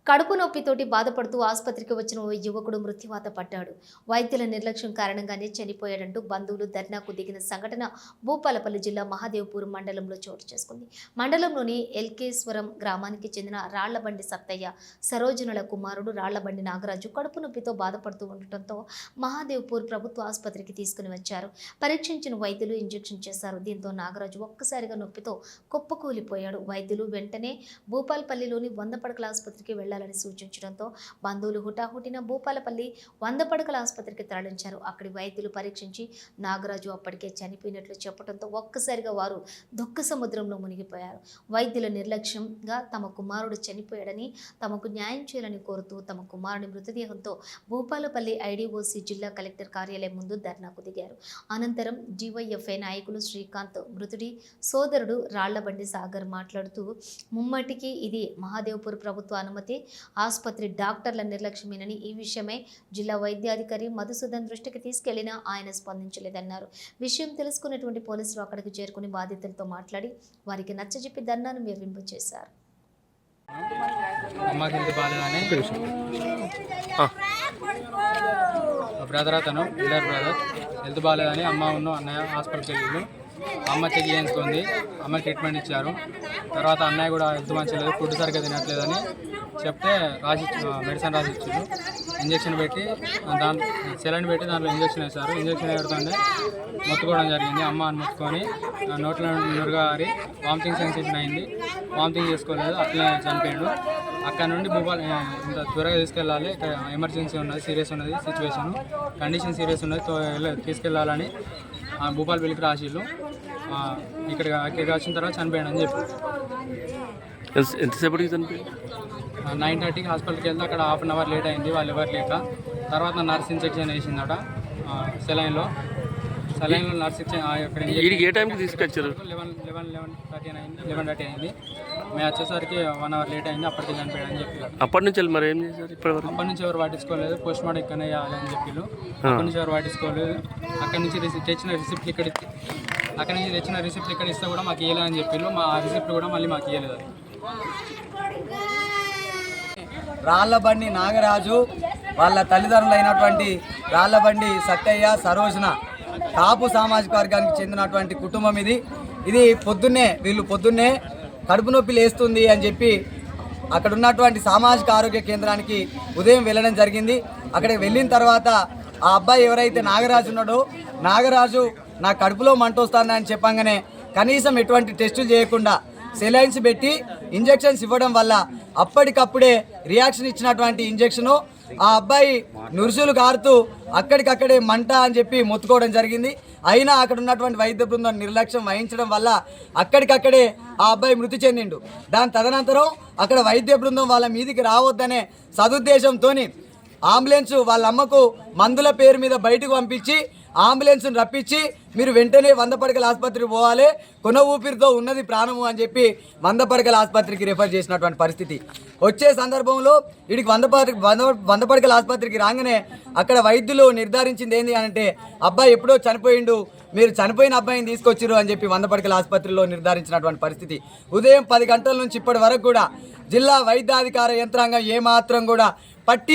కడుపు నొప్పితోటి బాధపడుతూ ఆసుపత్రికి వచ్చిన ఓ యువకుడు మృత్యువాత పడ్డాడు. వైద్యుల నిర్లక్ష్యం కారణంగానే చనిపోయాడంటూ బంధువులు ధర్నాకు దిగిన సంఘటన భూపాలపల్లి జిల్లా మహాదేవ్పూర్ మండలంలో చోటు చేసుకుంది. మండలంలోని ఎల్కేశ్వరం గ్రామానికి చెందిన రాళ్లబండి సత్తయ్య సరోజనుల కుమారుడు రాళ్లబండి నాగరాజు కడుపు నొప్పితో బాధపడుతూ ఉండటంతో మహాదేవ్పూర్ ప్రభుత్వ ఆసుపత్రికి తీసుకుని వచ్చారు. పరీక్షించిన వైద్యులు ఇంజెక్షన్ చేశారు. దీంతో నాగరాజు ఒక్కసారిగా నొప్పితో కుప్పకూలిపోయాడు. వైద్యులు వెంటనే భూపాలపల్లిలోని 100 పడకల ఆసుపత్రికి వెళ్లారు సూచించడంతో బంధువులు హుటాహుటిన భూపాలపల్లి 100 పడకల ఆసుపత్రికి తరలించారు. అక్కడి వైద్యులు పరీక్షించి నాగరాజు అప్పటికే చనిపోయినట్లు చెప్పడంతో ఒక్కసారిగా వారు దుఃఖ సముద్రంలో మునిగిపోయారు. వైద్యుల నిర్లక్ష్యంగా తమ కుమారుడు చనిపోయాడని తమకు న్యాయం చేయాలని కోరుతూ తమ కుమారుని మృతదేహంతో భూపాలపల్లి ఐడీఓసీ జిల్లా కలెక్టర్ కార్యాలయం ముందు ధర్నాకు దిగారు. అనంతరం డివైఎఫ్ఐ నాయకులు శ్రీకాంత్, మృతుడి సోదరుడు రాళ్లబండి సాగర్ మాట్లాడుతూ ముమ్మటికి ఇది మహాదేవ్పూర్ ప్రభుత్వ అనుమతి, ఆసుపత్రి డాక్టర్ల నిర్లక్ష్యమేనని, ఈ విషయమై జిల్లా వైద్యాధికారి మధుసూదన్ దృష్టికి తీసుకెళ్లినా ఆయన స్పందించలేదన్నారు. విషయం తెలుసుకున్నటువంటి పోలీసులు అక్కడికి చేరుకుని బాధితులతో మాట్లాడి వారికి నచ్చజెప్పి ధర్నాను విరమింపచేశారు. బ్రదర్ అతను ఇల్లర్ బ్రదర్ హెల్త్ బాగాలేదని అమ్మ అన్నయ్య హాస్పిటల్కి వెళ్ళి అమ్మ చెక్ చేయించుకుంది. అమ్మ ట్రీట్మెంట్ ఇచ్చారు. తర్వాత అన్నయ్య కూడా హెల్త్ మంచిగా లేదు, ఫుడ్ సరిగ్గా తినట్లేదని చెప్తే మెడిసిన్ రాసి ఇచ్చారు. ఇంజక్షన్ పెట్టి దాంట్లో సెలైన్ పెట్టి దాంట్లో ఇంజక్షన్ వేశారు. ఇంజక్షన్ పెడుతుండే మొత్తుకోవడం జరిగింది. అమ్మ అని మొత్తుకొని నోట్లో నురుగా ఆరి వామిటింగ్ సెన్సేషన్ అయింది. వామిటింగ్ చేసుకోలేదు, అట్లనే చనిపోయాడు. అక్కడ నుండి ఇంత త్వరగా తీసుకెళ్ళాలి, ఇక్కడ ఎమర్జెన్సీ ఉన్నది, సీరియస్ ఉన్నది, సిచ్యువేషన్ కండిషన్ సీరియస్ ఉన్నది, తీసుకెళ్ళాలని భూపాలపల్లికి రాసిళ్ళు. ఇక్కడికి వచ్చిన తర్వాత చనిపోయాడు అని చెప్పి ఎంతసేపటికి చనిపోయాడు? 9:30కి హాస్పిటల్కి వెళ్తే అక్కడ హాఫ్ అన్ అవర్ లేట్ అయింది, వాళ్ళు ఎవరు లేక. తర్వాత నర్స్ ఇంజెక్షన్ వేసిందట సెలైన్లో నర్స్ అక్కడ ఏ టైంకి తీసుకొచ్చారు? 11:30 అయింది. మేము వచ్చేసరికి 1 అవర్ లేట్ అయింది, అప్పటికి చనిపోయాడు అని చెప్పి. అప్పటి నుంచి మరి ఏం చేశారు? అప్పటి నుంచి ఎవరు పట్టించుకోలేదు, పోస్ట్ మార్టం ఇక్కడనే చేయాలి అని చెప్పి. అప్పటి నుంచి ఎవరు పట్టించుకోలేదు. అక్కడి నుంచి తెచ్చిన రిసిప్ట్లు ఇక్కడ ఇస్తే కూడా మాకు ఇవ్వలేదు అని చెప్పి. మా రిసిప్ట్ కూడా మళ్ళీ మాకు ఇవ్వలేదు. రాళ్లబండి నాగరాజు వాళ్ళ తల్లిదండ్రులు అయినటువంటి రాళ్లబండి సత్తయ్య సరోజన కాపు సామాజిక వర్గానికి చెందినటువంటి కుటుంబం ఇది. వీళ్ళు పొద్దున్నే కడుపు నొప్పి లేస్తుంది అని చెప్పి అక్కడ ఉన్నటువంటి సామాజిక ఆరోగ్య కేంద్రానికి ఉదయం వెళ్ళడం జరిగింది. అక్కడికి వెళ్ళిన తర్వాత ఆ అబ్బాయి ఎవరైతే నాగరాజు ఉన్నాడో, నాగరాజు నా కడుపులో మంట వస్తుందని చెప్పంగానే కనీసం ఎటువంటి టెస్టులు చేయకుండా సెలైన్స్ పెట్టి ఇంజెక్షన్స్ ఇవ్వడం వల్ల అప్పటికప్పుడే రియాక్షన్ ఇచ్చినటువంటి ఇంజెక్షను ఆ అబ్బాయి నురుసులు కారుతూ అక్కడికక్కడే మంట అని చెప్పి మొత్తుకోవడం జరిగింది. అయినా అక్కడ ఉన్నటువంటి వైద్య బృందం నిర్లక్ష్యం వహించడం వల్ల అక్కడికక్కడే ఆ అబ్బాయి మృతి చెందిండు. దాని తదనంతరం అక్కడ వైద్య బృందం వాళ్ళ మీదికి రావద్దనే సదుద్దేశంతో అంబులెన్స్ వాళ్ళ అమ్మకు మందుల పేరు మీద బయటకు పంపించి అంబులెన్స్ను రప్పించి మీరు వెంటనే 100 పడకల ఆసుపత్రికి పోవాలి, కొన ఊపిరితో ఉన్నది ప్రాణము అని చెప్పి 100 పడకల ఆసుపత్రికి రిఫర్ చేసినటువంటి పరిస్థితి. వచ్చే సందర్భంలో వీడికి 100 పడకల ఆసుపత్రికి రాగానే అక్కడ వైద్యులు నిర్ధారించింది ఏంటి అంటే, అబ్బాయి ఎప్పుడో చనిపోయిండు, మీరు చనిపోయిన అబ్బాయిని తీసుకొచ్చిరు అని చెప్పి 100 పడకల ఆసుపత్రిలో నిర్ధారించినటువంటి పరిస్థితి. ఉదయం 10 గంటల నుంచి ఇప్పటి వరకు కూడా జిల్లా వైద్యాధికార యంత్రాంగం ఏమాత్రం కూడా పట్ట